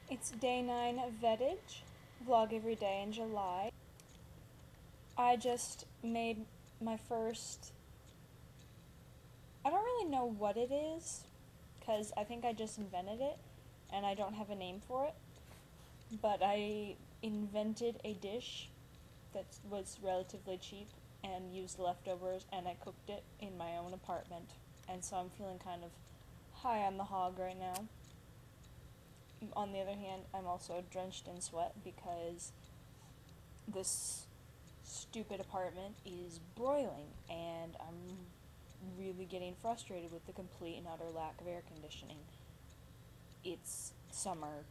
It's day 9 of VEDIJ, vlog every day in July. I just made my first, I don't really know what it is, because I think I just invented it, and I don't have a name for it, but I invented a dish that was relatively cheap and used leftovers, and I cooked it in my own apartment, and so I'm feeling kind of high on the hog right now. On the other hand, I'm also drenched in sweat because this stupid apartment is broiling, and I'm really getting frustrated with the complete and utter lack of air conditioning. It's summer.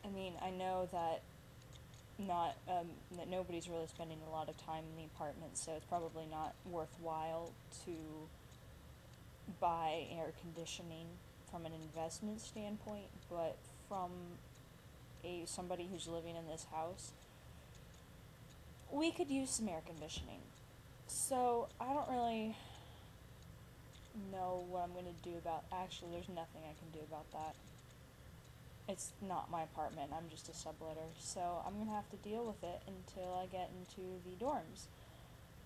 I mean, I know that not that nobody's really spending a lot of time in the apartment, so it's probably not worthwhile to buy air conditioning from an investment standpoint, but from a somebody who's living in this house, we could use some air conditioning. So I don't really know what I'm going to do about. Actually, there's nothing I can do about that. It's not my apartment. I'm just a subletter. So I'm going to have to deal with it until I get into the dorms,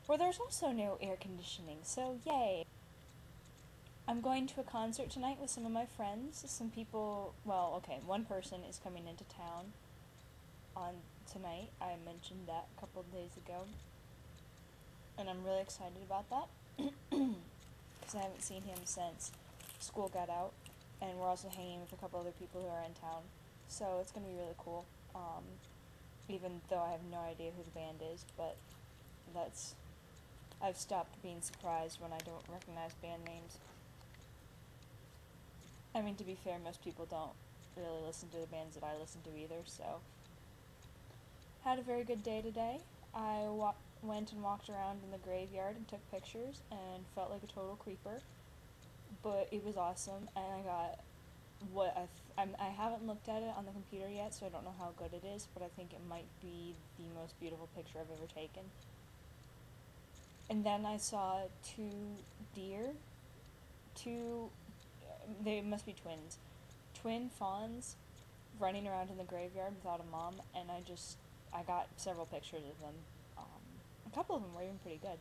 where there's also no air conditioning. So yay. I'm going to a concert tonight with some of my friends. Some people, well, okay, one person is coming into town on tonight. I mentioned that a couple of days ago. And I'm really excited about that because I haven't seen him since school got out, and we're also hanging with a couple other people who are in town, so it's gonna be really cool. Even though I have no idea who the band is, but that's I've stopped being surprised when I don't recognize band names. I mean, to be fair, most people don't really listen to the bands that I listen to either, so had a very good day today. Went and walked around in the graveyard and took pictures and felt like a total creeper, but it was awesome, and I got I haven't looked at it on the computer yet, so I don't know how good it is, but I think it might be the most beautiful picture I've ever taken. And then I saw two deer, two, they must be twins, twin fawns running around in the graveyard without a mom, and I got several pictures of them. A couple of them were even pretty good,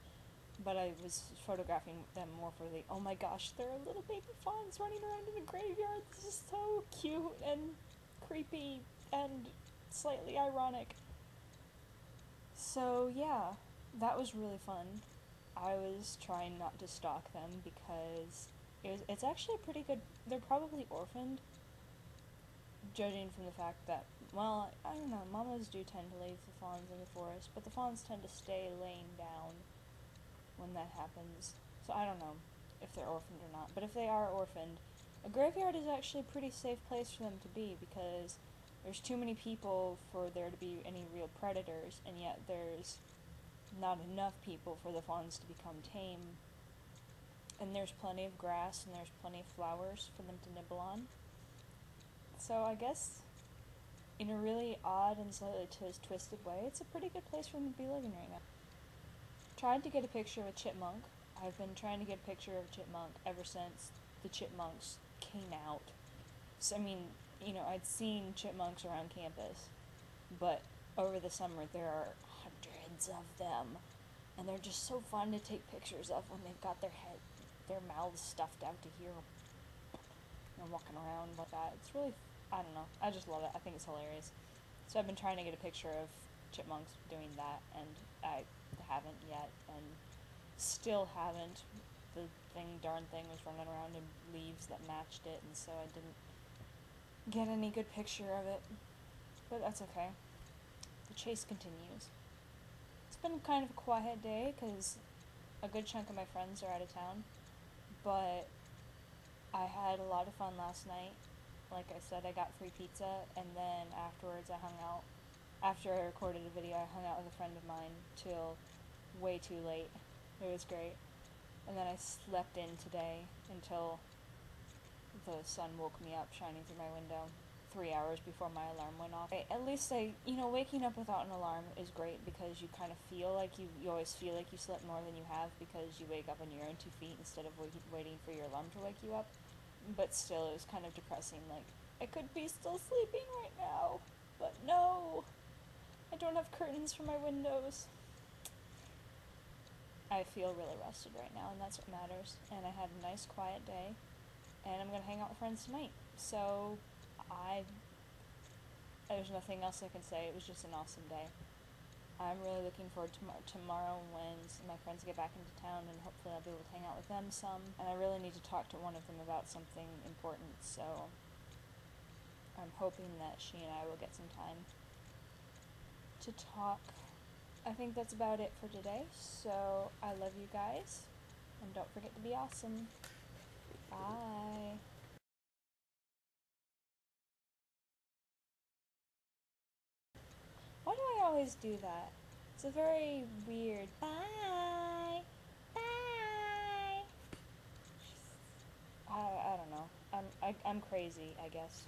but I was photographing them more for the, oh my gosh, there are little baby fawns running around in a graveyard. This is so cute and creepy and slightly ironic. So yeah, that was really fun. I was trying not to stalk them because it's actually pretty good. They're probably orphaned, judging from the fact that, well, I don't know, mamas do tend to leave the fawns in the forest, but the fawns tend to stay laying down when that happens. So I don't know if they're orphaned or not. But if they are orphaned, a graveyard is actually a pretty safe place for them to be because there's too many people for there to be any real predators, and yet there's not enough people for the fawns to become tame. And there's plenty of grass and there's plenty of flowers for them to nibble on. So I guess in a really odd and slightly twisted way, it's a pretty good place for them to be living right now. Tried to get a picture of a chipmunk. I've been trying to get a picture of a chipmunk ever since the chipmunks came out. So, I mean, I'd seen chipmunks around campus, but over the summer there are hundreds of them, and they're just so fun to take pictures of when they've got their mouths stuffed out to here, walking around like that. It's really, I don't know, I just love it. I think it's hilarious. So I've been trying to get a picture of chipmunks doing that, and I haven't yet, and still haven't. The darn thing was running around in leaves that matched it, and so I didn't get any good picture of it. But that's okay. The chase continues. It's been kind of a quiet day because a good chunk of my friends are out of town, but I had a lot of fun last night. Like I said, I got free pizza, and then afterwards I hung out. After I recorded a video, I hung out with a friend of mine till way too late. It was great. And then I slept in today until the sun woke me up shining through my window 3 hours before my alarm went off. At least waking up without an alarm is great because you kind of feel like you always feel like you slept more than you have because you wake up on your own 2 feet instead of waiting for your alarm to wake you up. But still, it was kind of depressing, like, I could be still sleeping right now, but no. I don't have curtains for my windows. I feel really rested right now, and that's what matters. And I had a nice, quiet day, and I'm gonna hang out with friends tonight. So, there's nothing else I can say. It was just an awesome day. I'm really looking forward to tomorrow when my friends get back into town, and hopefully I'll be able to hang out with them some. And I really need to talk to one of them about something important, so I'm hoping that she and I will get some time to talk. I think that's about it for today, so I love you guys, and don't forget to be awesome. Bye. Why do I always do that? It's a very weird bye. Bye. I don't know. I'm crazy, I guess.